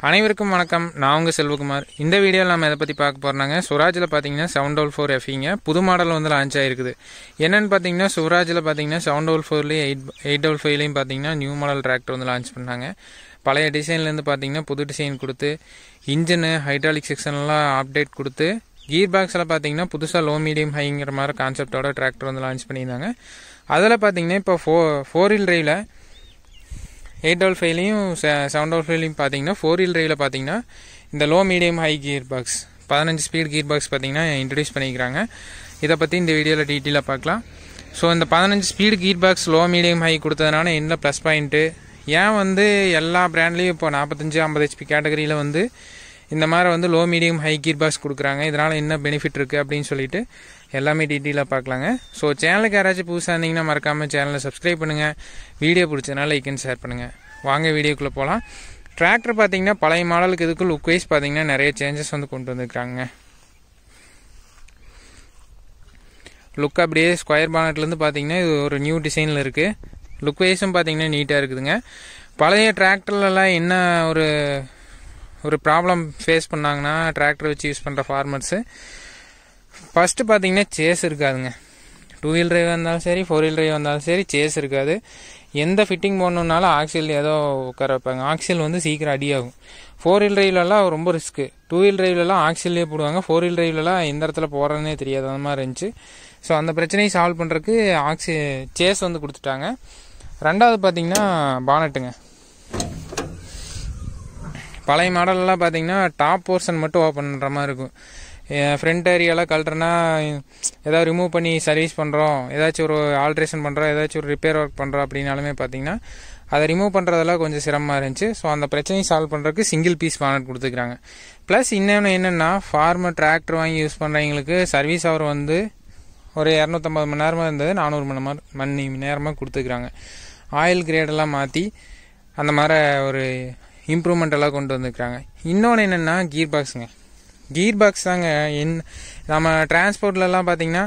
அனைவருக்கும் வணக்கம். நான் உங்கள் செல்வகுமார். இந்த வீடியோவில் நம்ம எதை பற்றி பார்க்க போகிறோம்னாங்க, சுவராஜில் பார்த்தீங்கன்னா 744 FEங்க புது மாடல் வந்து லான்ச் ஆகிருக்குது. என்னென்னு பார்த்தீங்கன்னா சுவராஜில் பார்த்தீங்கன்னா 744லேயும் 855லேயும் பார்த்தீங்கன்னா நியூ மாடல் டிராக்டர் வந்து லான்ச் பண்ணாங்க. பழைய டிசைன்லேருந்து பார்த்தீங்கன்னா புது டிசைன் கொடுத்து இன்ஜினு ஹைட்ராலிக் செக்ஷன்லாம் அப்டேட் கொடுத்து கீர் பாக்ஸில் பார்த்தீங்கன்னா புதுசாக லோ மீடியம் ஹைங்கிற மாதிரி கான்செப்டோட டிராக்டர் வந்து லான்ச் பண்ணியிருந்தாங்க. அதில் பார்த்தீங்கன்னா இப்போ ஃபோர் வீல் டிரைவில் 855லையும் 755லையும் பார்த்தீங்கன்னா 4 வீல் டிரைவில் பார்த்தீங்கன்னா இந்த low medium high gear box 15 speed gear box பார்த்தீங்கன்னா இன்ட்ரடியூஸ் பண்ணிக்கிறாங்க. இதை பற்றி இந்த வீடியோவில் டீட்டெயிலாக பார்க்கலாம். ஸோ இந்த 15 speed gear box low medium high கொடுத்ததுனால என்ன ப்ளஸ் பாயிண்ட்டு, ஏன் வந்து எல்லா பிராண்ட்லேயும் இப்போ 45-50 HP கேட்டகரியில் வந்து இந்த மாதிரி வந்து low medium high gear box கொடுக்குறாங்க, இதனால் என்ன பெனிஃபிட் இருக்குது அப்படின்னு சொல்லிட்டு எல்லாமே டீட்டெயிலாக பார்க்கலாங்க. ஸோ சேனலுக்கு யாராச்சும் புதுசாக இருந்தீங்கன்னா மறக்காமல் சேனலை சப்ஸ்கிரைப் பண்ணுங்கள். வீடியோ பிடிச்சதுனால லைக் அண்ட் ஷேர் பண்ணுங்கள். வாங்க வீடியோக்குள்ளே போகலாம். டிராக்டர் பார்த்தீங்கன்னா பழைய மாடலுக்கு இதுக்கு லுக் வைஸ் பார்த்தீங்கன்னா நிறைய சேஞ்சஸ் வந்து கொண்டு வந்துருக்காங்க. லுக் அப்படியே ஸ்கொயர் பானட்லேருந்து பார்த்தீங்கன்னா இது ஒரு நியூ டிசைனில் இருக்குது. லுக் வைஸும் பார்த்தீங்கன்னா நீட்டாக இருக்குதுங்க. பழைய டிராக்டர்லலாம் என்ன ஒரு ப்ராப்ளம் ஃபேஸ் பண்ணாங்கன்னா டிராக்டர் வச்சு யூஸ் பண்ணுற ஃபார்மர்ஸு, ஃபஸ்ட்டு பார்த்தீங்கன்னா சேஸ் இருக்காதுங்க. 2 வீல் டிரைவ் வந்தாலும் சரி 4 வீல் டிரைவ் வந்தாலும் சரி சேஸ் இருக்காது. எந்த ஃபிட்டிங் போடணுன்னாலும் ஆக்சில் ஏதோ உட்கார வைப்பாங்க, ஆக்சில் வந்து சீக்கிரம் அடியாகும். 4 வீல் டிரைவ்லலாம் ரொம்ப ரிஸ்க்கு. 2 வீல் டிரைவ்லலாம் ஆக்சில்லே போடுவாங்க, 4 வீல் டிரைவ்லலாம் எந்த இடத்துல போடுறதுனே தெரியாது, அந்த மாதிரி இருந்துச்சு. ஸோ அந்த பிரச்சனையை சால்வ் பண்ணுறதுக்கு சேஸ் வந்து கொடுத்துட்டாங்க. ரெண்டாவது பார்த்தீங்கன்னா பானட்டுங்க. பழைய மாடலெலாம் பார்த்தீங்கன்னா டாப் போர்ஷன் மட்டும் ஓப்பன் பண்ணுற மாதிரி இருக்கும். ஃப்ரண்ட் ஏரியாலாம் கழட்டுறனா ஏதாவது ரிமூவ் பண்ணி சர்வீஸ் பண்ணுறோம், ஏதாச்சும் ஒரு ஆல்ட்ரேஷன் பண்ணுறோம், ஏதாச்சும் ஒரு ரிப்பேர் ஒர்க் பண்ணுறோம் அப்படின்னாலுமே பார்த்தீங்கன்னா அதை ரிமூவ் பண்ணுறதெல்லாம் கொஞ்சம் சிரமமாக இருந்துச்சு. ஸோ அந்த பிரச்சனையை சால்வ் பண்ணுறதுக்கு சிங்கிள் பீஸ் பானட் கொடுத்துக்கிறாங்க. ப்ளஸ் இன்னொன்று என்னென்னா, ஃபார்மர் டிராக்டர் வாங்கி யூஸ் பண்ணுறவங்களுக்கு சர்வீஸ் அவர் வந்து ஒரு 250 மணி நேரமாக இருந்தது 400 மணி நேரமாக கொடுத்துக்கிறாங்க. ஆயில் கிரேடெல்லாம் மாற்றி அந்த மாதிரி ஒரு இம்ப்ரூவ்மெண்ட் எல்லாம் கொண்டு வந்துருக்காங்க. இன்னொன்று என்னென்னா கீர் பாக்ஸுங்க. கீர் பாக்ஸ் தாங்க நம்ம டிரான்ஸ்போர்ட்லலாம் பார்த்திங்கன்னா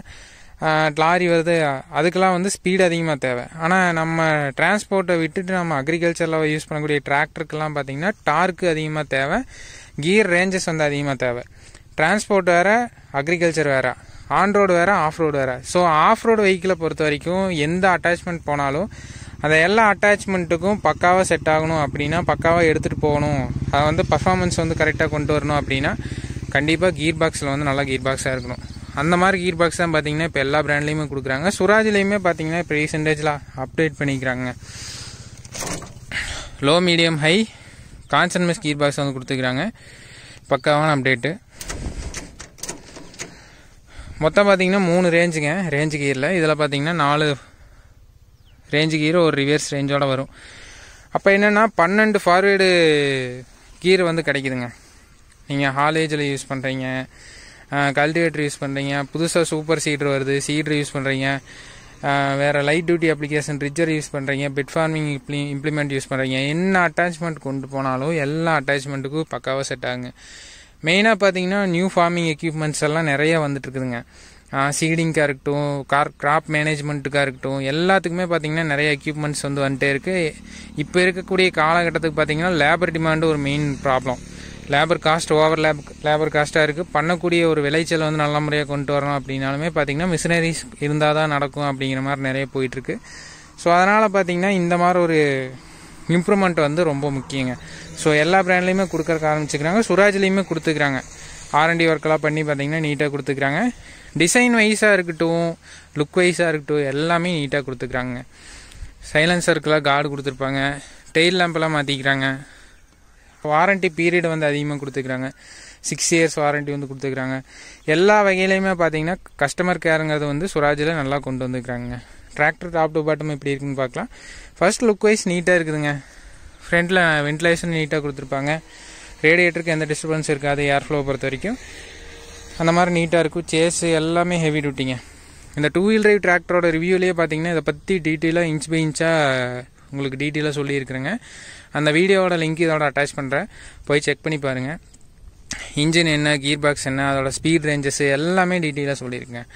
லாரி வருது, அதுக்கெல்லாம் வந்து ஸ்பீடு அதிகமாக தேவை. ஆனால் நம்ம டிரான்ஸ்போர்ட்டை விட்டுட்டு நம்ம அக்ரிகல்ச்சரில் யூஸ் பண்ணக்கூடிய டிராக்டருக்கெல்லாம் பார்த்திங்கன்னா டார்க்கு அதிகமாக தேவை, கியர் ரேஞ்சஸ் வந்து அதிகமாக தேவை. டிரான்ஸ்போர்ட் வேறு, அக்ரிகல்ச்சர் வேறு, ஆன் ரோடு வேறு, ஆஃப் ரோடு வேறு. ஸோ ஆஃப் ரோடு வெஹிக்கிளை பொறுத்த வரைக்கும் எந்த அட்டாச்மெண்ட் போனாலும் அந்த எல்லா அட்டாச்மெண்ட்டுக்கும் பக்காவாக செட் ஆகணும் அப்படின்னா, பக்காவாக எடுத்துகிட்டு போகணும், அதை வந்து பர்ஃபார்மன்ஸ் வந்து கரெக்டாக கொண்டு வரணும் அப்படின்னா கண்டிப்பாக கீர் பாக்ஸில் வந்து நல்லா கீர் பாக்ஸாக இருக்கணும். அந்த மாதிரி கீர் பாக்ஸ் தான் பார்த்தீங்கன்னா இப்போ எல்லா பிராண்ட்லேயுமே கொடுக்குறாங்க. சுராஜ்லேயுமே பார்த்தீங்கன்னா இப்போ ரீசெண்டேஜில் அப்டேட் பண்ணிக்கிறாங்க. Low medium high constant mesh gear box வந்து கொடுத்துக்கிறாங்க. பக்காவான அப்டேட்டு. மொத்தம் பார்த்தீங்கன்னா 3 ரேஞ்சுங்க, ரேஞ்சு கீரில். இதில் பார்த்தீங்கன்னா 4 ரேஞ்சு கீர் ஒரு ரிவர்ஸ் ரேஞ்சோடு வரும். அப்போ என்னென்னா 12 ஃபார்வேர்டு கீர் வந்து கிடைக்குதுங்க. நீங்கள் ஹாலேஜில் யூஸ் பண்ணுறீங்க, கல்டிவேட்டர் யூஸ் பண்ணுறீங்க, புதுசாக சூப்பர் சீடர் வருது, சீடர் யூஸ் பண்ணுறீங்க, வேறு லைட் டியூட்டி அப்ளிகேஷன் ரிட்ஜர் யூஸ் பண்ணுறீங்க, பெட் ஃபார்மிங் இம்ப்ளிமெண்ட் யூஸ் பண்ணுறீங்க, என்ன அட்டாச்மெண்ட் கொண்டு போனாலும் எல்லா அட்டாச்மெண்ட்டுக்கும் பக்காவாக செட் ஆகுங்க. மெயினாக பார்த்தீங்கன்னா நியூ ஃபார்மிங் எக்யூப்மெண்ட்ஸ் எல்லாம் நிறைய வந்துட்டுருக்குதுங்க. சீடிங்காக இருக்கட்டும், கிராப் மேனேஜ்மெண்ட்டுக்காக இருக்கட்டும், எல்லாத்துக்குமே பார்த்தீங்கன்னா நிறைய எக்யூப்மெண்ட்ஸ் வந்து வந்துட்டே இருக்குது. இப்போ இருக்கக்கூடிய காலகட்டத்துக்கு பார்த்தீங்கன்னா லேபர் டிமாண்டு ஒரு main problem. Labour cost labour காஸ்ட்டாக இருக்குது. பண்ணக்கூடிய ஒரு விளைச்சல் வந்து நல்ல முறையாக கொண்டு வரணும் அப்படின்னாலுமே பார்த்தீங்கன்னா மிஷினரிஸ் இருந்தால் தான் நடக்கும் அப்படிங்கிற மாதிரி நிறைய போயிட்டுருக்கு. ஸோ அதனால் பார்த்தீங்கன்னா இந்த மாதிரி ஒரு இம்ப்ரூவ்மெண்ட் வந்து ரொம்ப முக்கியங்க. ஸோ எல்லா பிராண்ட்லேயுமே கொடுக்கறக்கு ஆரம்பிச்சுக்கிறாங்க. சுராஜ்லேயுமே கொடுத்துக்கிறாங்க. R&D ஒர்க்கெல்லாம் பண்ணி பார்த்தீங்கன்னா நீட்டாக கொடுத்துக்கிறாங்க. டிசைன் வைஸாக இருக்கட்டும், லுக் வைஸாக இருக்கட்டும், எல்லாமே நீட்டாக கொடுத்துக்கிறாங்க. சைலன்சருக்கெல்லாம் கார்டு கொடுத்துருப்பாங்க, டெயில் லேம்பெல்லாம் மாற்றிக்கிறாங்க. வாரண்ட்டி பீரியட் வந்து அதிகமாக கொடுத்துக்கிறாங்க. 6 இயர்ஸ் வாரண்ட்டி வந்து கொடுத்துக்கிறாங்க. எல்லா வகையிலையுமே பார்த்தீங்கன்னா கஸ்டமர் கேருங்கிறது வந்து சுராஜில் நல்லா கொண்டு வந்துக்கிறாங்க. டிராக்டர் டாப் டு பாட்டம் எப்படி இருக்குன்னு பார்க்கலாம். ஃபர்ஸ்ட் லுக் வைஸ் நீட்டாக இருக்குதுங்க. ஃப்ரண்ட்டில் வென்டிலேஷன் நீட்டாக கொடுத்துருப்பாங்க. ரேடியேட்டருக்கு எந்த டிஸ்டர்பன்ஸ் இருக்காது. ஏர் ஃப்ளோ பொறுத்த வரைக்கும் அந்த மாதிரி நீட்டாக இருக்கும். சேஸு எல்லாமே ஹெவி டியூட்டிங்க. இந்த 2 வீல் டிரைவ் டிராக்டரோட ரிவ்யூலேயே பார்த்தீங்கன்னா இதை பற்றி டீட்டெயிலாக இன்ச் பை இன்ச்சாக உங்களுக்கு டீட்டெயிலாக சொல்லியிருக்கிறேங்க. அந்த வீடியோவோட லிங்க் இதோட அட்டாச் பண்ணுறேன், போய் செக் பண்ணி பாருங்கள். இன்ஜின் என்ன, கீர் பாக்ஸ் என்ன, அதோட ஸ்பீட் ரேஞ்சஸ் எல்லாமே டீட்டெயிலாக சொல்லியிருக்கேன்.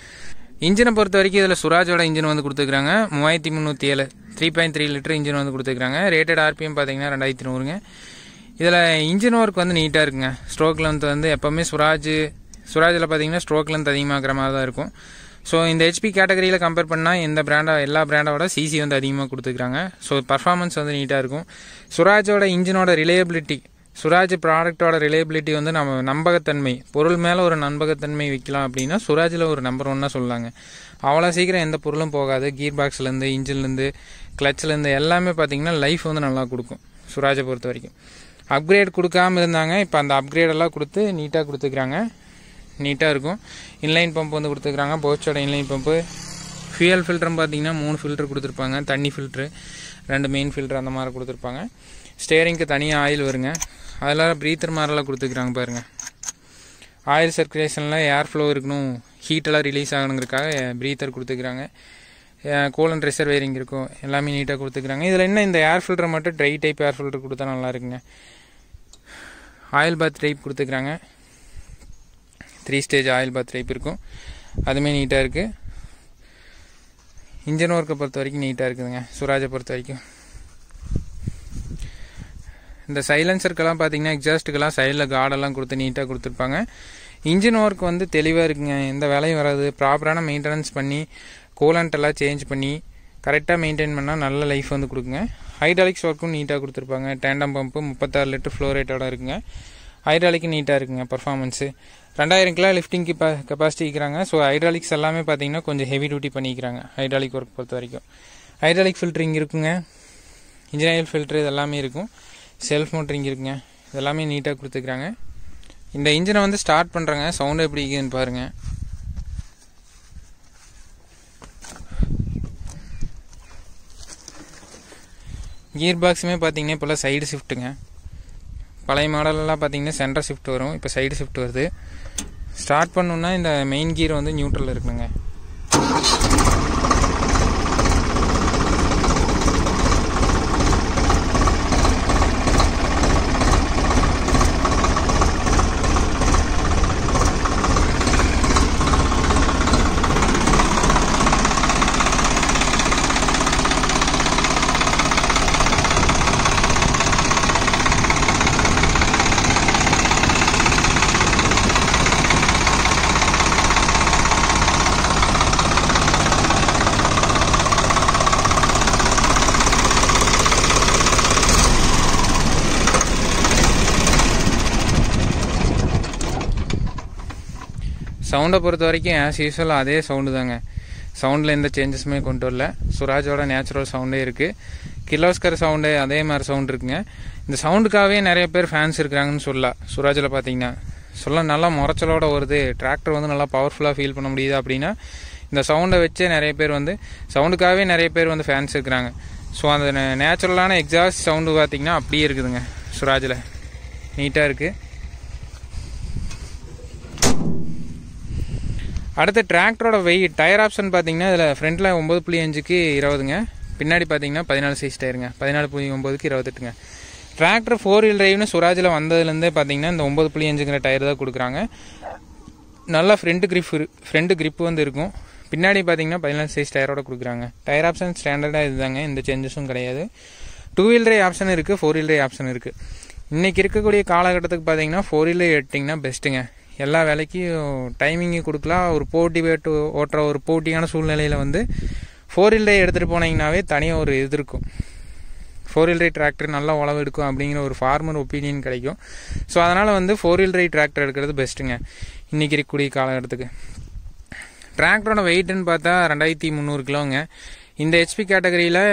இன்ஜினை பொறுத்த வரைக்கும் இதில் சுராஜோட இன்ஜின் வந்து கொடுத்துருக்காங்க. 3307 3.3 லிட்டர் இன்ஜின் வந்து கொடுத்துருக்காங்க. ரேட்டட் RPM பார்த்தீங்கன்னா 2100ங்க. இதில் இன்ஜின் ஒர்க் வந்து நீட்டாக இருக்குங்க. ஸ்ட்ரோக் லென்த் வந்து எப்போவுமே சுராஜில் பார்த்தீங்கன்னா ஸ்ட்ரோக் லென்த் அதிகமாகிற மாதிரி தான் இருக்கும். ஸோ இந்த ஹெச்பி கேட்டகரியில் கம்பேர் பண்ணால் எல்லா பிராண்டோட சிசி வந்து அதிகமாக கொடுத்துருக்காங்க. ஸோ பர்ஃபார்மன்ஸ் வந்து நீட்டாக இருக்கும். சுராஜோட இன்ஜினோட ரிலையபிலிட்டி, சுராஜ் ப்ராடக்டோட ரிலையபிலிட்டி வந்து நம்ம நம்பகத்தன்மை, பொருள் மேலே ஒரு நம்பகத்தன்மை வைக்கலாம் அப்படின்னா சுராஜில் ஒரு நம்பர் 1 சொல்லலாங்க. அவ்வளோ சீக்கிரம் எந்த பொருளும் போகாது. கீர் பாக்ஸ்லேருந்து, இன்ஜின்லேருந்து, கிளச்லேருந்து எல்லாமே பார்த்தீங்கன்னா லைஃப் வந்து நல்லா கொடுக்கும் சுராஜை பொறுத்த வரைக்கும். அப்கிரேட் கொடுக்காமல் இருந்தாங்க, இப்போ அந்த அப்கிரேடெல்லாம் கொடுத்து நீட்டாக கொடுத்துக்கிறாங்க. நீட்டாக இருக்கும். இன்லைன் பம்ப் வந்து கொடுத்துருக்காங்க. போஸ்டோட இன்லைன் பம்ப்பு. ஃபியூயல் ஃபில்டரும் பார்த்தீங்கன்னா 3 ஃபில்டர் கொடுத்துருப்பாங்க. தண்ணி ஃபில்ட்ரு 2 மெயின் ஃபில்டர் அந்த மாதிரி கொடுத்துருப்பாங்க. ஸ்டேரிங்க்கு தனியாக ஆயில் வருங்க. அதெல்லாம் ப்ரீத்தர் மாதிரிலாம் கொடுத்துருக்குறாங்க பாருங்கள். ஆயில் சர்க்குலேஷனில் ஏர் ஃப்ளோ இருக்கணும், ஹீட்டெல்லாம் ரிலீஸ் ஆகணுங்கிறதுக்காக ப்ரீத்தர் கொடுத்துருக்குறாங்க. கூலண்ட் ரிசர்வேரிங் இருக்கும், எல்லாமே நீட்டாக கொடுத்துருக்குறாங்க. இதில் என்ன இந்த ஏர் ஃபில்டர் மட்டும் ட்ரை டைப் ஏர் ஃபில்டர் கொடுத்தா நல்லா இருக்குங்க. ஆயில் பாத் டைப் கொடுத்துருக்குறாங்க. 3 ஸ்டேஜ் ஆயில் பாத் டைப் இருக்கும். அதுவுமே நீட்டாக இருக்குது. இன்ஜின் ஒர்க்கை பொறுத்த வரைக்கும் நீட்டாக இருக்குதுங்க சுராஜை பொறுத்த வரைக்கும். இந்த சைலன்சருக்கெல்லாம் பார்த்தீங்கன்னா எக்ஸாஸ்ட்டுக்கெல்லாம் சைடில் கார்டெல்லாம் கொடுத்து நீட்டாக கொடுத்துருப்பாங்க. இன்ஜின் ஒர்க் வந்து தெளிவாக இருக்குங்க. எந்த வேலையும் வராது. ப்ராப்பரான மெயின்டெனன்ஸ் பண்ணி கூலண்ட்டெல்லாம் சேஞ்ச் பண்ணி கரெக்டாக மெயின்டைன் பண்ணால் நல்ல லைஃப் வந்து கொடுக்குங்க. ஹைட்ராலிக்ஸ் ஒர்க்கும் நீட்டாக கொடுத்துருப்பாங்க. டேண்டம் பம்பு 36 லிட்டர் ஃப்ளோ ரேட்டோட இருக்குங்க. ஹைட்ராலிக்கும் நீட்டாக இருக்குங்க. பர்ஃபார்மன்ஸு 2000 கிலோ லிஃப்டிங் கெப்பாசிட்டி இருக்கிறாங்க. ஸோ ஹைட்ராலிக்ஸ் எல்லாமே பார்த்தீங்கன்னா கொஞ்சம் ஹெவி டியூட்டி பண்ணிக்கிறாங்க ஹைட்ராலிக் ஒர்க் பொறுத்த வரைக்கும். ஹைட்ராலிக் ஃபில்ட்ரிங் இருக்குங்க. இன்ஜின் ஆயில் ஃபில்ட்ரு இது எல்லாமே இருக்கும். செல்ஃப் மோட்டரிங் இருக்குங்க. இதெல்லாமே நீட்டாக கொடுத்துருக்குறாங்க. இந்த இன்ஜினை வந்து ஸ்டார்ட் பண்ணுறாங்க. சவுண்டு எப்படி இருக்குதுன்னு பாருங்கள். கியர் பாக்ஸுமே பார்த்தீங்கன்னா இப்போல்லாம் சைடு ஷிஃப்ட்டுங்க. பழைய மாடலெல்லாம் பார்த்தீங்கன்னா சென்டர் ஷிஃப்ட் வரும், இப்போ சைடு ஷிஃப்ட் வருது. ஸ்டார்ட் பண்ணணுன்னா இந்த மெயின் கியர் வந்து நியூட்ரலில் இருக்குங்க. சவுண்டை பொறுத்த வரைக்கும் ஆஸ் யூஸ்வல் அதே சவுண்டு தாங்க. சவுண்டில் எந்த சேஞ்சஸுமே கொண்டு வரல. சுராஜோட நேச்சுரல் சவுண்டே இருக்குது. கிர்லோஸ்கர் சவுண்டு அதே மாதிரி சவுண்ட் இருக்குங்க. இந்த சவுண்டுக்காகவே நிறைய பேர் ஃபேன்ஸ் இருக்கிறாங்கன்னு சொல்லலாம். சுராஜில் பார்த்தீங்கன்னா நல்லா முறைச்சலோட வருது, டிராக்டர் வந்து நல்லா பவர்ஃபுல்லாக ஃபீல் பண்ண முடியுது அப்படின்னா இந்த சவுண்டை வச்சே நிறைய பேர் வந்து சவுண்டுக்காகவே நிறைய பேர் வந்து ஃபேன்ஸ் இருக்கிறாங்க. ஸோ அந்த நேச்சுரலான எக்ஸாஸ்ட் சவுண்டு பார்த்தீங்கன்னா அப்படியே இருக்குதுங்க சுராஜில். நீட்டாக இருக்குது. அடுத்து டிராக்டரோட வெயிட் டயர் ஆப்ஷன் பார்த்தீங்கன்னா இதில் ஃப்ரண்ட்டில் 9.5க்கு 20ங்க, பின்னாடி பார்த்தீங்கன்னா 14 சைஸ் டயருங்க. 14.9க்கு 28ங்க. டிராக்டர் 4 வீல் டிரைவ்னு சுராஜில் வந்ததுலேருந்தே பார்த்தீங்கன்னா இந்த 9.5ங்கிற டயர் தான் கொடுக்குறாங்க. நல்லா ஃப்ரண்ட் கிரிப் வந்து இருக்கும். பின்னாடி பார்த்தீங்கன்னா 14 சைஸ் டயரோட கொடுக்குறாங்க. டயர் ஆப்ஷன் ஸ்டாண்டர்டாக இதுதாங்க, எந்த சேஞ்சஸும் கிடையாது. 2 வீல் டிரைவ் ஆப்ஷன் இருக்குது, 4 வீல் டிரைவ் ஆப்ஷன் இருக்குது. இன்றைக்கி இருக்கக்கூடிய காலகட்டத்துக்கு பார்த்தீங்கன்னா 4 வீல் டிரைவ் எடுத்திங்கன்னா பெஸ்ட்டுங்க. எல்லா வேலைக்கும் டைமிங்கு கொடுக்கலாம். ஒரு ஓட்டுற ஒரு போட்டியான சூழ்நிலையில் வந்து 4 வீல் டிரைவ் எடுத்துகிட்டு போனீங்கன்னாவே தனியாக ஒரு இது இருக்கும். 4 வீல் டிரைவ் டிராக்டர் நல்லா உழவு எடுக்கும் அப்படிங்கிற ஒரு ஃபார்மர் ஒப்பீனியன் கிடைக்கும். ஸோ அதனால் வந்து 4 வீல் டிரைவ் டிராக்டர் எடுக்கிறது பெஸ்ட்டுங்க இன்றைக்கி இருக்கக்கூடிய காலகட்டத்துக்கு. டிராக்டரோட வெயிட்டுன்னு பார்த்தா 2300 கிலோங்க. இந்த ஹெச்பி கேட்டகரியில்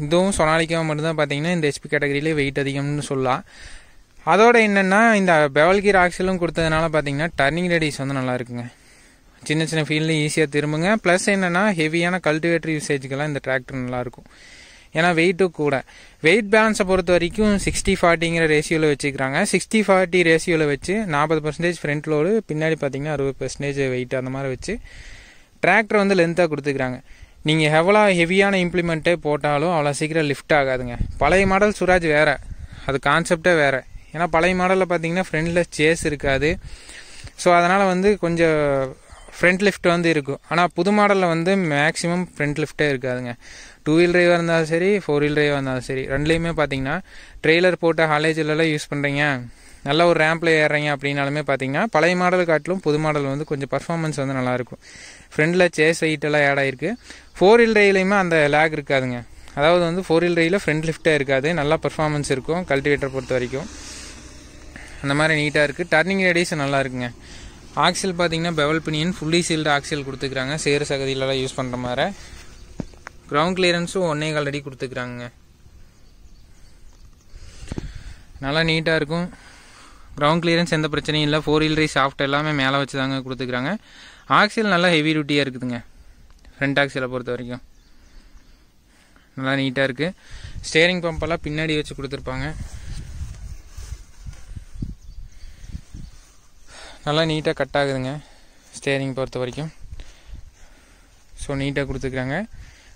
இதுவும் சொனாலிக்காக மட்டும்தான் பார்த்தீங்கன்னா இந்த ஹெச்பி கேட்டகரியிலே வெயிட் அதிகம்னு சொல்லலாம். அதோட என்னென்னா இந்த பெவல் கீர் ஆக்சிலும் கொடுத்ததுனால பார்த்தீங்கன்னா டர்னிங் ரேடியஸ் வந்து நல்லா இருக்குங்க. சின்ன சின்ன ஃபீல்ட்லையும் ஈஸியாக திரும்புங்க. ப்ளஸ் என்னென்னா ஹெவியான கல்டிவேட்டர் யூசேஜுக்கெல்லாம் இந்த டிராக்டர் நல்லாயிருக்கும். ஏன்னா வெயிட்டும் கூட. வெயிட் பேலன்ஸை பொறுத்த வரைக்கும் 60-40ங்கிற ரேஷியோவில் வச்சுக்கிறாங்க. 60-40 ரேஷியோவில் வச்சு 40% ஃப்ரண்ட் லோடு, பின்னாடி பார்த்தீங்கன்னா 60% வெயிட் அந்த மாதிரி வச்சு டிராக்டர் வந்து லென்த்தாக கொடுத்துக்கிறாங்க. நீங்கள் ஹெவியான இம்ப்ளிமெண்ட்டே போட்டாலும் அவ்வளோ சீக்கிரம் லிஃப்ட் ஆகாதுங்க. பழைய மாடல் சுராஜ் வேறு, அது கான்செப்டே வேறு. ஏன்னா பழைய மாடலில் பார்த்தீங்கன்னா ஃப்ரண்டில் சேஸ் இருக்காது. ஸோ அதனால் வந்து கொஞ்சம் ஃப்ரண்ட் லிஃப்ட் வந்து இருக்கும். ஆனால் புது மாடலில் வந்து மேக்ஸிமம் ஃப்ரண்ட் லிஃப்டே இருக்காதுங்க. 2 வீல் டிரைவாக இருந்தாலும் சரி 4 வீல் டிரைவாக இருந்தாலும் சரி ரெண்டுலேயுமே பார்த்தீங்கன்னா ட்ரெய்லர் போட்ட ஹாலேஜிலலாம் யூஸ் பண்ணுறீங்க, நல்ல ஒரு ரேம்பில் ஏறுறீங்க அப்படின்னாலுமே பார்த்தீங்கன்னா பழைய மாடல் காட்டிலும் புது மாடல் வந்து கொஞ்சம் பர்ஃபார்மன்ஸ் வந்து நல்லாயிருக்கும். ஃப்ரண்டில் சேஸ் வெயிட்டெல்லாம் ஆட் ஆகிருக்கு. 4 வீல் டிரைவ்லையுமே அந்த லேக் இருக்காதுங்க. அதாவது வந்து 4 வீல் டிரைவில் ஃப்ரண்ட் லிஃப்ட்டாக இருக்காது, நல்லா பர்ஃபார்மன்ஸ் இருக்கும் கல்டிவேட்டரை பொறுத்த வரைக்கும். அந்த மாதிரி நீட்டாக இருக்குது. டர்னிங் ரேடியஸ் நல்லா இருக்குங்க. ஆக்சில் பார்த்தீங்கன்னா bevel pinion fully sealed axle கொடுத்துக்கிறாங்க, சேறு சகதியிலலாம் யூஸ் பண்ணுற மாதிரி. கிரவுண்ட் கிளியரன்ஸும் 1.25 அடி கொடுத்துக்கிறாங்க. நல்லா நீட்டாக இருக்கும். கிரவுண்ட் கிளியரன்ஸ் எந்த பிரச்சனையும் இல்லை. 4 வீல் டிரைவ் சாஃப்ட் எல்லாமே மேலே வச்சு தாங்க கொடுத்துக்கிறாங்க. ஆக்சில் நல்லா ஹெவி டியூட்டியாக இருக்குதுங்க. ஃப்ரண்ட் ஆக்சிலை பொறுத்த வரைக்கும் நல்லா நீட்டாக இருக்குது. ஸ்டேரிங் பம்பெல்லாம் பின்னாடி வச்சு கொடுத்துருப்பாங்க. நல்லா நீட்டாக கட் ஆகுதுங்க ஸ்டேரிங் பொறுத்த வரைக்கும். ஸோ நீட்டாக கொடுத்துருக்குறாங்க.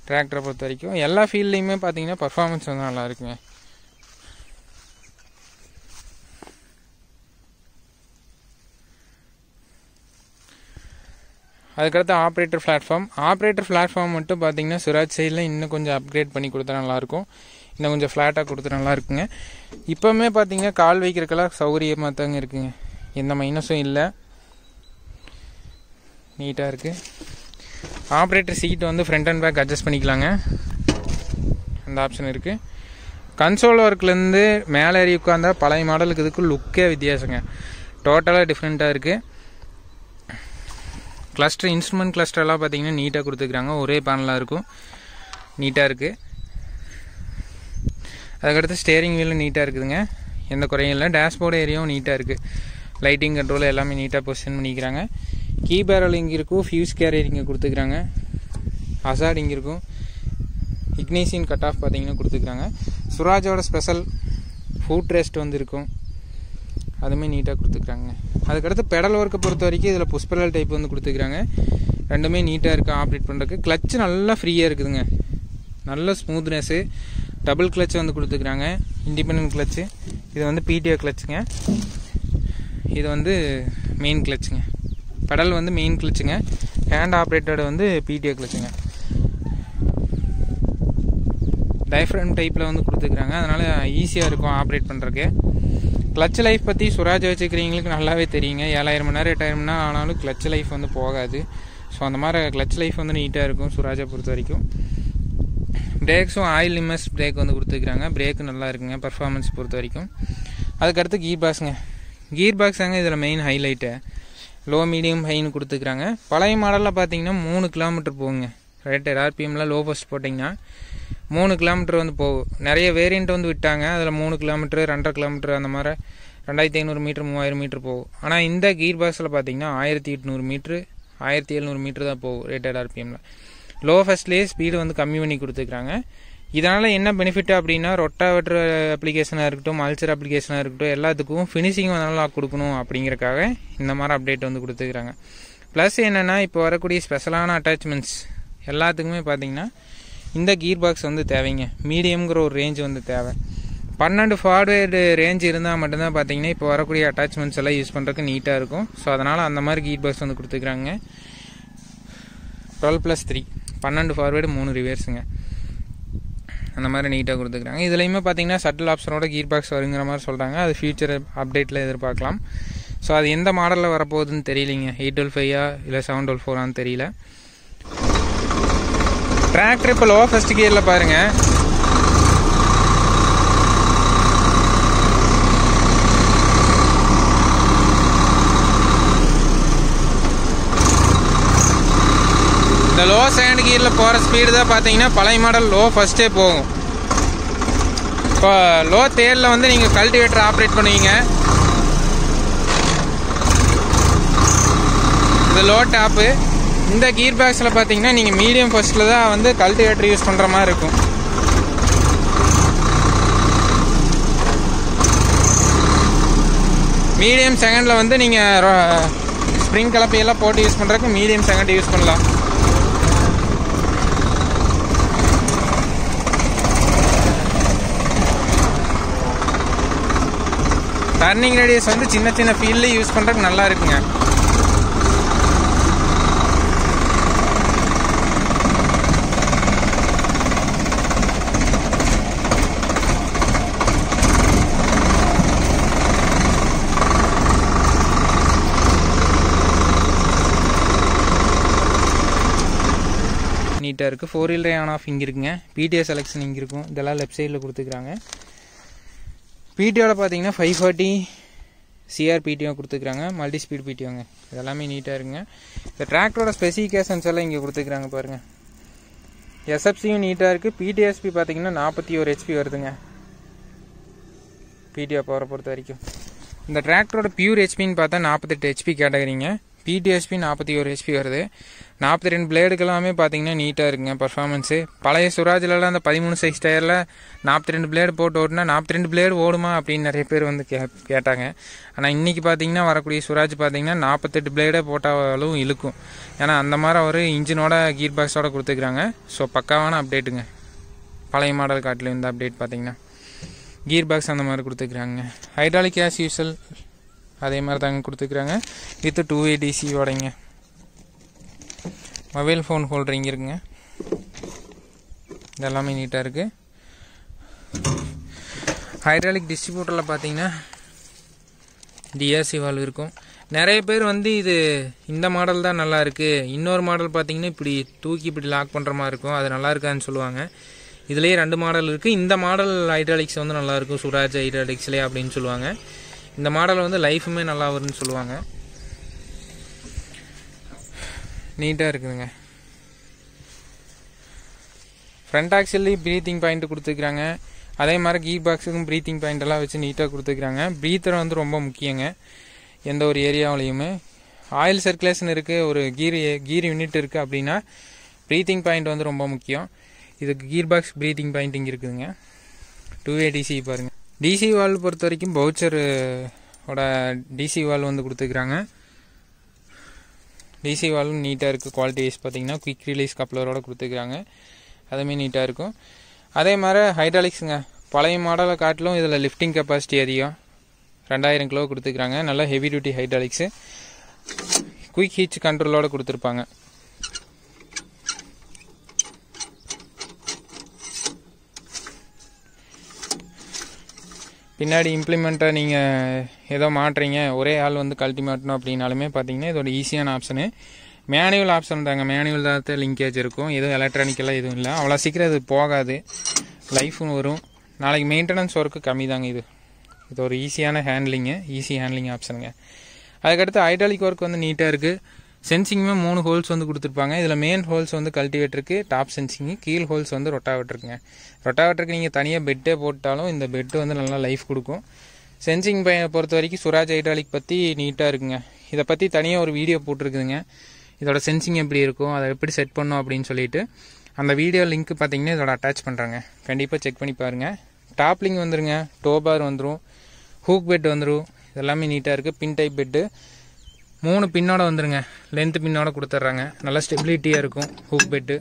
டிராக்டரை பொறுத்த வரைக்கும் எல்லா ஃபீல்ட்லேயுமே பார்த்தீங்கன்னா பர்ஃபார்மன்ஸ் வந்து நல்லா இருக்குங்க. அதுக்கடுத்து ஆப்ரேட்டர் பிளாட்ஃபார்ம் மட்டும் பார்த்தீங்கன்னா சுராஜ் சைடில் இன்னும் கொஞ்சம் அப்கிரேட் பண்ணி கொடுத்தா நல்லாயிருக்கும். இன்னும் கொஞ்சம் ஃப்ளாட்டாக கொடுத்தா நல்லாயிருக்குங்க. இப்போவுமே பார்த்தீங்கன்னா கால் வைக்கிறதுக்கெல்லாம் சௌகரியமாக தாங்க இருக்குங்க, எந்த மைனஸும் இல்லை. நீட்டாக இருக்குது. ஆப்ரேட்டர் சீட் வந்து ஃப்ரண்ட் அண்ட் பேக் அட்ஜஸ்ட் பண்ணிக்கலாங்க, அந்த ஆப்ஷன் இருக்குது. கன்சோல் ஒர்க்லேருந்து மேலே ஏறி உட்காந்தா பழைய மாடலுக்கு இதுக்கு லுக்கே வித்தியாசங்க, டோட்டலாக டிஃப்ரெண்ட்டாக இருக்குது. கிளஸ்டர் இன்ஸ்ட்ருமெண்ட் கிளஸ்டர்லாம் பார்த்தீங்கன்னா நீட்டாக கொடுத்துருக்குறாங்க, ஒரே பேனலாக இருக்கும், நீட்டாக இருக்குது. அதுக்கடுத்து ஸ்டேரிங் வீலும் நீட்டாக இருக்குதுங்க, எந்த குறையும் இல்லை. டேஷ்போர்டு ஏரியாவும் நீட்டாக இருக்குது. லைட்டிங் கண்ட்ரோல் எல்லாமே நீட்டாக பொசிஷன் பண்ணிக்கிறாங்க. கீ பேரல் இங்கே இருக்கும், ஃபியூஸ் கேரியர் இங்கே கொடுத்துக்கிறாங்க, ஹசார்ட் இங்கே இருக்கும், இக்னிஷியன் கட் ஆஃப் பார்த்தீங்கன்னா கொடுத்துக்கிறாங்க. சுராஜோட ஸ்பெஷல் ஃபுட் ரெஸ்ட் வந்து இருக்கும், அதுவுமே நீட்டாக கொடுத்துக்கிறாங்க. அதுக்கடுத்து பெடல் ஒர்க்கை பொறுத்த வரைக்கும் இதில் புஷ் பெடல் டைப் வந்து கொடுத்துக்கிறாங்க. ரெண்டுமே நீட்டாக இருக்குது ஆப்ரேட் பண்ணுறதுக்கு. கிளச்சு நல்லா ஃப்ரீயாக இருக்குதுங்க, நல்ல ஸ்மூத்னஸ்ஸு. டபுள் கிளச்சு வந்து கொடுத்துக்கிறாங்க, இண்டிபெண்டன்ட் கிளச்சு. இது வந்து பிடிஓ கிளச்சுங்க, இது வந்து மெயின் கிளச்சுங்க. பெடல் வந்து மெயின் கிளச்சுங்க, ஹேண்ட் ஆப்ரேட்டட் வந்து பிடிஓ கிளச்சுங்க. டைஃப்ரம் டைப்பில் வந்து கொடுத்துக்கிறாங்க, அதனால் ஈஸியாக இருக்கும் ஆப்ரேட் பண்ணுறதுக்கு. கிளச் லைஃப் பற்றி சுராஜ் வச்சுக்கிறவங்களுக்கு நல்லாவே தெரியுங்க. 7000 மணி நேரம் 8000 மணி நேரம் ஆனாலும் கிளச் லைஃப் வந்து போகாது. ஸோ அந்த மாதிரி கிளச் லைஃப் வந்து நீட்டாக இருக்கும் சுராஜை பொறுத்த வரைக்கும். பிரேக்ஸும் ஆயில் லிமஸ் பிரேக் வந்து கொடுத்துருக்குறாங்க, பிரேக்கு நல்லா இருக்குங்க பர்ஃபார்மன்ஸ் பொறுத்த வரைக்கும். அதுக்கடுத்து கீர் பாக்ஸுங்க. கீர் பாக்ஸ் தாங்க இதில் மெயின் ஹைலைட்டு. லோ மீடியம் ஹைன்னு கொடுத்துருக்குறாங்க. பழைய மாடலில் பார்த்தீங்கன்னா 3 கிலோமீட்டர் போகுங்க. ரேட்டட் ஆர்பிஎம்மில் லோ ஃபஸ்ட் போட்டிங்கன்னா 3 கிலோமீட்டர் வந்து போகும். நிறைய வேரியண்ட் வந்து விட்டாங்க, அதில் 3 கிலோமீட்டர் 2.5 கிலோமீட்டர் அந்த மாதிரி 2500 மீட்டர் 3000 மீட்டர் போகும். ஆனால் இந்த கீர் பாக்ஸில் பார்த்தீங்கன்னா 1800 மீட்ரு 1700 மீட்டர் தான் போகும் ரேட்டட் ஆர்பிஎம்மில். லோ ஃபஸ்ட்லேயே ஸ்பீடு வந்து கம்மி பண்ணி கொடுத்துருக்குறாங்க. இதனால் என்ன பெனிஃபிட் அப்படின்னா ரொட்டாவேட்டர் அப்ளிகேஷனாக இருக்கட்டும், மல்ச்சர் அப்ளிகேஷனாக இருக்கட்டும், எல்லாத்துக்கும் ஃபினிஷிங் நல்லா கொடுக்கணும் அப்படிங்கிறக்காக இந்த மாதிரி அப்டேட் வந்து கொடுத்துருக்குறாங்க. ப்ளஸ் என்னென்னா இப்போ வரக்கூடிய ஸ்பெஷலான அட்டாச்மெண்ட்ஸ் எல்லாத்துக்குமே பார்த்தீங்கன்னா இந்த கீர் பாக்ஸ் வந்து தேவைங்க. மீடியம்ங்கிற ஒரு ரேஞ்ச் வந்து தேவை. 12 ஃபார்வேர்டு ரேஞ்ச் இருந்தால் மட்டும்தான் பார்த்தீங்கன்னா இப்போ வரக்கூடிய அட்டாச்மெண்ட்ஸ் எல்லாம் யூஸ் பண்ணுறதுக்கு நீட்டாக இருக்கும். ஸோ அதனால் அந்த மாதிரி கீர் பாக்ஸ் வந்து கொடுத்துக்கிறாங்க. 12+3 12 ஃபார்வேர்டு 3 ரிவர்ஸுங்க, அந்த மாதிரி நீட்டாக கொடுத்துக்கிறாங்க. இதுலையுமே பார்த்தீங்கன்னா ஷட்டில் ஆப்ஷனோட கீர் பாக்ஸ் வருங்கிற மாதிரி சொல்கிறாங்க. அது ஃபியூச்சர் அப்டேட்டில் எதிர்பார்க்கலாம். ஸோ அது எந்த மாடலில் வரப்போகுதுன்னு தெரியலிங்க, 812 இல்லை 712 தெரியல. டிராக்டர் இப்போ லோ ஃபர்ஸ்ட் கியரில் பாருங்கள், இந்த லோ செகண்ட் கியரில் போகிற ஸ்பீடு தான் பார்த்தீங்கன்னா பழைய மாடல் லோ ஃபஸ்ட்டே போகும். இப்போ லோ தேரில் வந்து நீங்கள் கல்டிவேட்டர் ஆப்ரேட் பண்ணுவீங்க, இது லோ டாப்பு. இந்த கீர் பாக்ஸில் பார்த்தீங்கன்னா நீங்கள் மீடியம் ஃபர்ஸ்ட்டில் தான் வந்து கல்டிவேட்டர் யூஸ் பண்ணுற மாதிரி இருக்கும். மீடியம் செகண்டில் வந்து நீங்கள் ஸ்ப்ரிங் கலப்பையெல்லாம் போட்டு யூஸ் பண்ணுறதுக்கு மீடியம் செகண்ட் யூஸ் பண்ணலாம். டர்னிங் ரேடியஸ் வந்து சின்ன சின்ன ஃபீல்ட்லேயே யூஸ் பண்ணுறதுக்கு நல்லா இருக்குங்க. நீட்டாக இருக்குது. 4 wheel drive ஆன் ஆஃப் இங்கே இருக்குங்க. பிடிஓ செலெக்ஷன் இங்கே இருக்கும். இதெல்லாம் லெஃப்ட் சைடில் கொடுத்துக்கிறாங்க. பிடிஓவில் பார்த்தீங்கன்னா 540 சிஆர்பிடிஓ கொடுத்துக்கிறாங்க. மல்டி ஸ்பீட் பிடிஓங்க. இதெல்லாமே நீட்டாக இருக்குங்க. இந்த டிராக்டரோட ஸ்பெசிஃபிகேஷன்ஸ் எல்லாம் இங்கே கொடுத்துக்கிறாங்க பாருங்கள். எஸ்எஃப்சியும் நீட்டாக இருக்குது. பிடிஎஸ்பி பார்த்தீங்கன்னா 41 HP வருதுங்க பிடிஓ பவரை பொறுத்த வரைக்கும். இந்த டிராக்டரோட பியூர் ஹெச்பின்னு பார்த்தா 48 HP கேட்டகரிங்க. பிடிஎஸ்பி 41 HP வருது. 42 பிளேடுக்கு எல்லாமே பார்த்தீங்கன்னா நீட்டாக இருக்குங்க பர்ஃபார்மன்ஸு. பழைய சுராஜிலலாம் அந்த 13 சைஸ் டயரில் 42 பிளேடு போட்டு ஓட்டுனா 42 பிளேடு ஓடுமா அப்படின்னு நிறைய பேர் வந்து கேட்டாங்க. ஆனால் இன்றைக்கி பார்த்தீங்கன்னா வரக்கூடிய சுராஜ் பார்த்தீங்கன்னா 48 பிளேடே போட்டாலும் இழுக்கும். ஏன்னா அந்த மாதிரி ஒரு இன்ஜினோட கீர் பாக்ஸோட கொடுத்துக்கிறாங்க. ஸோ பக்காவான அப்டேட்டுங்க. பழைய மாடல் காட்டில் இந்த அப்டேட் பார்த்தீங்கன்னா கீர் பாக்ஸ் அந்த மாதிரி கொடுத்துக்கிறாங்க. ஹைட்ராலிக் ஆஸ் யூசல் அதே மாதிரி தாங்க கொடுத்துக்கிறாங்க. வித் 2way DC ஓடைங்க. மொபைல் ஃபோன் ஹோல்டர் இங்கே இருக்குங்க. இதெல்லாமே நீட்டாக இருக்குது. ஹைட்ராலிக் டிஸ்ட்ரிபியூட்டரில் பார்த்தீங்கன்னா டிஆர்சி வால்வ் இருக்கும். நிறைய பேர் வந்து இது இந்த மாடல் தான் நல்லா இருக்குது, இன்னொரு மாடல் பார்த்தீங்கன்னா இப்படி தூக்கி இப்படி லாக் பண்ணுற மாதிரி இருக்கும், அது நல்லா இருக்கான்னு சொல்லுவாங்க. இதுலேயே 2 மாடல் இருக்குது. இந்த மாடல் ஹைட்ராலிக்ஸ் வந்து நல்லாயிருக்கும் சுராஜ் ஹைட்ராலிக்ஸ்லேயே அப்படின்னு சொல்லுவாங்க. இந்த மாடல் வந்து லைஃபுமே நல்லா வரும்னு சொல்லுவாங்க. நீட்டாக இருக்குதுங்க. ஃப்ரண்ட் ஆக்சில்லையும் ப்ரீத்திங் பாயிண்ட் கொடுத்துருக்குறாங்க. அதே மாதிரி கீர் பாக்ஸுக்கும் ப்ரீத்திங் பாயிண்ட் எல்லாம் வச்சு நீட்டாக கொடுத்துருக்குறாங்க. ப்ரீத்தர் வந்து ரொம்ப முக்கியங்க எந்த ஒரு ஏரியாவிலையுமே. ஆயில் சர்க்குலேஷன் இருக்குது, ஒரு கீர் யூனிட் இருக்குது அப்படின்னா ப்ரீத்திங் பாயிண்ட் வந்து ரொம்ப முக்கியம். இதுக்கு கீர் பாக்ஸ் ப்ரீத்திங் பாயிண்ட் இங்கே இருக்குதுங்க. 2way DC பாருங்கள். டிசி வால்வ் பொறுத்த வரைக்கும் பவுச்சரோட டிசி வால்வ் வந்து கொடுத்துருக்குறாங்க. டிசி வால்வ் நீட்டாக இருக்குது. குவாலிட்டி வைஸ் பார்த்தீங்கன்னா குயிக் ரிலீஸ் கப்ளரோட கொடுத்துருக்குறாங்க. அதுவுமே நீட்டாக இருக்கும். அதே மாதிரி ஹைட்ராலிக்ஸுங்க. பழைய மாடலை காட்டிலும் இதில் லிஃப்டிங் கெப்பாசிட்டி அதிகம். 2000 கிலோ கொடுத்துருக்குறாங்க. நல்லா ஹெவி டியூட்டி ஹைட்ராலிக்ஸு. குயிக் ஹீச் கண்ட்ரோலோடு கொடுத்துருப்பாங்க. பின்னாடி இம்ப்ளிமெண்ட்டை நீங்கள் ஏதோ மாட்டுறீங்க, ஒரே ஆள் வந்து கழட்டி மாட்டணும் அப்படின்னாலுமே பார்த்தீங்கன்னா இதோட ஈஸியான ஆப்ஷனு. மேனுவல் ஆப்ஷன் தாங்க. மேனுவல் தான் லிங்கேஜ் இருக்கும். எதுவும் எலக்ட்ரானிக்கெல்லாம் எதுவும் இல்லை. அவ்வளோ சீக்கிரம் இது போகாது, லைஃபும் வரும். நாளைக்கு மெயின்டெனன்ஸ் ஒர்க்கு கம்மி தாங்க. இது ஒரு ஈஸியான ஈஸி ஹேண்ட்லிங் ஆப்ஷனுங்க. அதுக்கடுத்து ஹைட்ராலிக் ஒர்க் வந்து நீட்டாக இருக்குது. சென்சிங்குமே 3 ஹோல்ஸ் வந்து கொடுத்துருப்பாங்க. இதில் மெயின் ஹோல்ஸ் வந்து கல்டிவேட்டருக்கு, டாப் சென்சிங்கு, கீழ் ஹோல்ஸ் வந்து ரொட்டாவேட்டருக்குங்க. ரொட்டாவேட்டருக்கு நீங்கள் தனியாக பெட்டே போட்டாலும் இந்த பெட்டு வந்து நல்லா லைஃப் கொடுக்கும். சென்சிங் பொறுத்த வரைக்கும் சுராஜ் ஹைட்ராலிக் பற்றி நீட்டாக இருக்குங்க. இதை பற்றி தனியாக ஒரு வீடியோ போட்டிருக்குதுங்க. இதோட சென்சிங் எப்படி இருக்கும், அதை எப்படி செட் பண்ணணும் அப்படின்னு சொல்லிட்டு அந்த வீடியோ லிங்க் பார்த்தீங்கன்னா இதோட அட்டாச் பண்ணுறாங்க. கண்டிப்பாக செக் பண்ணி பாருங்கள். டாப்லிங் வந்துருங்க, டோபார் வந்துடும், ஹூக் பெட் வந்துடும். இதெல்லாமே நீட்டாக இருக்குது. பின் டைப் பெட்டு 3 பின்னோட வந்துருங்க. லென்த் பின்னோட கொடுத்துட்றாங்க. நல்லா ஸ்டெபிலிட்டியாக இருக்கும் ஹூக் பெட்டு.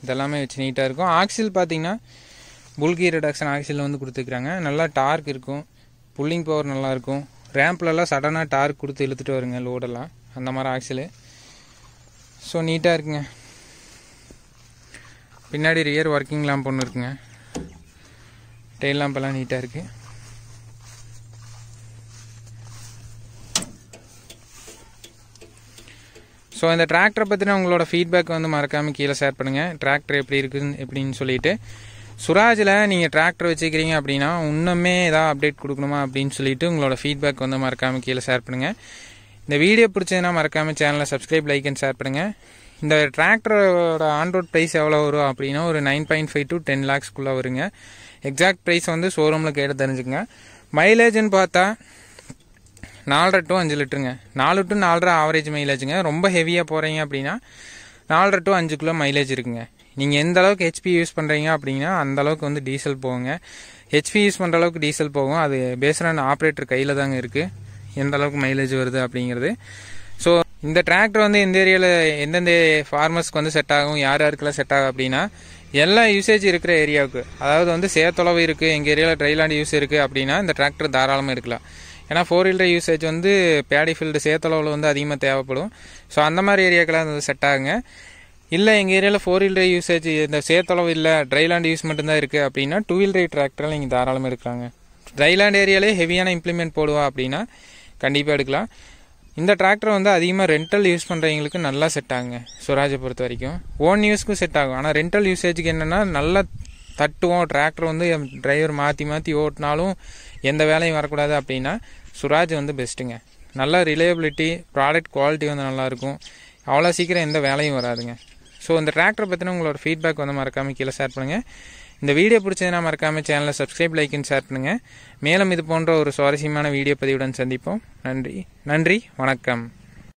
இதெல்லாமே வச்சு நீட்டாக இருக்கும். ஆக்சில் பார்த்தீங்கன்னா புல்கி ரிடக்ஷன் ஆக்சில் வந்து கொடுத்துருக்குறாங்க. நல்லா டார்க் இருக்கும், புல்லிங் பவர் நல்லாயிருக்கும். ரேம்ப்லலாம் சடனாக டார்க் கொடுத்து இழுத்துட்டு வருங்க லோடெல்லாம், அந்த மாதிரி ஆக்சிலு. ஸோ நீட்டாக இருக்குங்க. பின்னாடி ரியர் ஒர்க்கிங் லேம்ப் ஒன்று இருக்குங்க. டெயில் லேம்பெல்லாம் நீட்டாக இருக்குது. ஸோ இந்த டிராக்டரை பற்றின உங்களோட ஃபீட்பேக் வந்து மறக்காமல் கீழே ஷேர் பண்ணுங்கள். டிராக்டர் எப்படி இருக்குன்னு எப்படின்னு சொல்லிட்டு. சுராஜில் நீங்கள் டிராக்டர் வச்சுக்கிறீங்க அப்படின்னா இன்னுமே ஏதாவது அப்டேட் கொடுக்கணுமா அப்படின்னு சொல்லிட்டு உங்களோட ஃபீட்பேக் வந்து மறக்காமல் கீழே ஷேர் பண்ணுங்கள். இந்த வீடியோ பிடிச்சதுன்னா மறக்காமல் சேனலை சப்ஸ்கிரைப், லைக் அண்ட் ஷேர் பண்ணுங்கள். இந்த டிராக்டரோட ஆன்ரோட் ப்ரைஸ் எவ்வளோ வரும் அப்படின்னா ஒரு 9.5 to 10 lakhsக்குள்ளே வருங்க. எக்ஸாக்ட் ப்ரைஸ் வந்து ஷோரூமில் கேட்டு தெரிஞ்சுங்க. மைலேஜ்னு பார்த்தா 4.5 to 5 லிட்டருங்க. 4 to 4.5 ஆவரேஜ் மைலேஜுங்க. ரொம்ப ஹெவியாக போகிறீங்க அப்படின்னா 4.5 to 5 கிலோ மைலேஜ் இருக்குங்க. நீங்கள் எந்த அளவுக்கு ஹெச்பி யூஸ் பண்ணுறீங்க அப்படின்னா அந்த அளவுக்கு வந்து டீசல் போகுங்க. ஹெச்பி யூஸ் பண்ணுற அளவுக்கு டீசல் போகும். அது பேஸ்டான ஆப்ரேட்டர் கையில் தாங்க இருக்குது எந்த அளவுக்கு மைலேஜ் வருது அப்படிங்கிறது. ஸோ இந்த டிராக்டர் வந்து எந்த ஏரியாவில் எந்தெந்த ஃபார்மர்ஸ்க்கு வந்து செட் ஆகும், யார் யாருக்கெல்லாம் செட் ஆகும் அப்படின்னா எல்லா யூசேஜ் இருக்கிற ஏரியாவுக்கு. அதாவது வந்து சேத்தொலைவு இருக்குது, எங்கள் ஏரியாவில் ட்ரைலாண்ட் யூஸ் இருக்குது அப்படின்னா இந்த டிராக்டர் தாராளமாக எடுக்கலாம். ஏன்னா 4 wheel drive யூசேஜ் வந்து பேடி ஃபீல்டு சேத்தளவில் வந்து அதிகமாக தேவைப்படும். ஸோ அந்த மாதிரி ஏரியாக்கெல்லாம் அது செட் ஆகுங்க. இல்லை எங்கள் ஏரியாவில் 4 wheel drive யூசேஜ் இந்த சேத்தளவு இல்லை, ட்ரைலாண்ட் யூஸ் மட்டும்தான் இருக்குது அப்படின்னா 2 wheel drive டிராக்டரில் நீங்கள் தாராளமாக எடுக்கலாங்க. ட்ரைலாண்ட் ஏரியாலே ஹெவியான இம்ப்ளிமெண்ட் போடுவா அப்படின்னா கண்டிப்பாக எடுக்கலாம். இந்த டிராக்டர் வந்து அதிகமாக ரெண்டல் யூஸ் பண்ணுறவங்களுக்கு நல்லா செட் ஆகுங்க. சுவராஜை பொறுத்த வரைக்கும் ஓன் யூஸ்க்கும் செட் ஆகும். ஆனால் ரெண்டல் யூசேஜுக்கு என்னென்னா நல்லா தட்டுவோம், டிராக்டர் வந்து டிரைவர் மாற்றி ஓட்டினாலும் எந்த வேலையும் வரக்கூடாது அப்படின்னா சுவராஜ் வந்து பெஸ்ட்டுங்க. நல்ல ரிலையபிலிட்டி, ப்ராடக்ட் குவாலிட்டி வந்து நல்லாயிருக்கும், அவ்வளோ சீக்கிரம் எந்த வேலையும் வராதுங்க. ஸோ இந்த டிராக்டரை பற்றின உங்களோட ஃபீட்பேக் வந்து மறக்காமல் கீழே ஷேர் பண்ணுங்கள். இந்த வீடியோ பிடிச்சதுன்னா மறக்காமல் சேனலை சப்ஸ்கிரைப், லைக் அண்ட் ஷேர் பண்ணுங்கள். மேலும் இது போன்ற ஒரு சுவாரஸ்யமான வீடியோ பதிவுடன் சந்திப்போம். நன்றி, வணக்கம்.